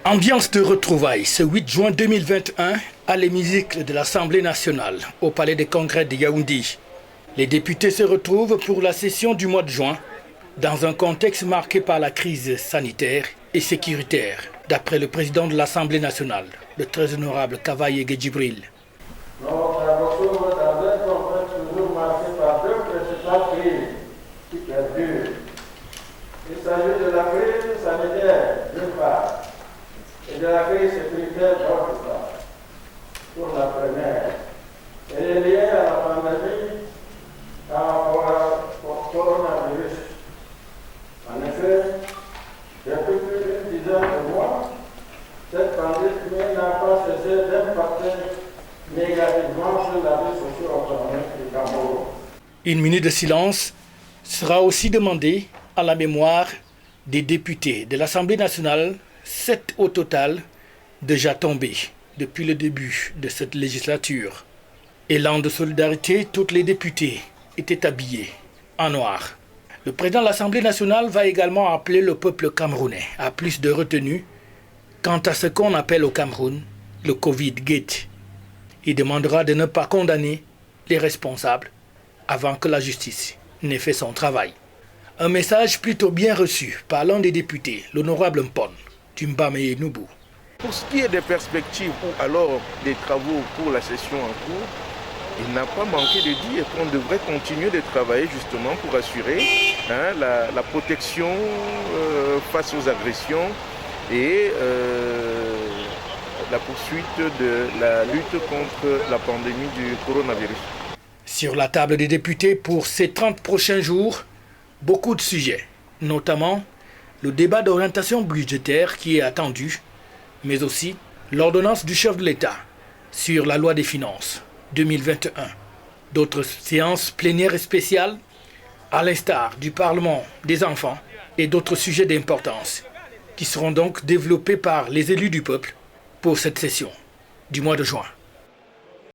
Ambiance de retrouvailles ce 8 juin 2021 à l'hémicycle de l'Assemblée nationale au Palais des Congrès de Yaoundé. Les députés se retrouvent pour la session du mois de juin dans un contexte marqué par la crise sanitaire et sécuritaire, d'après le président de l'Assemblée nationale, le très honorable Kavaye Djibril. Notre adoption dans un contexte toujours marqué par deux principales crises qui perdurent. Il s'agit de la crise sanitaire d'une part et de la crise sécuritaire d'autre part. Pour la première, elle est liée à la pandémie par rapport au coronavirus. En effet, depuis plus d'une dizaine de mois, cette pandémie n'a pas cessé d'impacter négativement sur la vie socio-économique du Cameroun. Une minute de silence sera aussi demandée à la mémoire des députés de l'Assemblée nationale, 7 au total, déjà tombés depuis le début de cette législature. Élan de solidarité, tous les députés étaient habillés en noir. Le président de l'Assemblée nationale va également appeler le peuple camerounais à plus de retenue quant à ce qu'on appelle au Cameroun le Covid-Gate. Il demandera de ne pas condamner les responsables avant que la justice n'ait fait son travail. Un message plutôt bien reçu par l'un des députés, l'honorable Mpon, Tumbame Noubou. Pour ce qui est des perspectives ou alors des travaux pour la session en cours, il n'a pas manqué de dire qu'on devrait continuer de travailler justement pour assurer la protection face aux agressions et la poursuite de la lutte contre la pandémie du coronavirus. Sur la table des députés pour ces 30 prochains jours, beaucoup de sujets, notamment le débat d'orientation budgétaire qui est attendu, mais aussi l'ordonnance du chef de l'État sur la loi des finances 2021. D'autres séances plénières et spéciales, à l'instar du Parlement des enfants et d'autres sujets d'importance, qui seront donc développés par les élus du peuple pour cette session du mois de juin.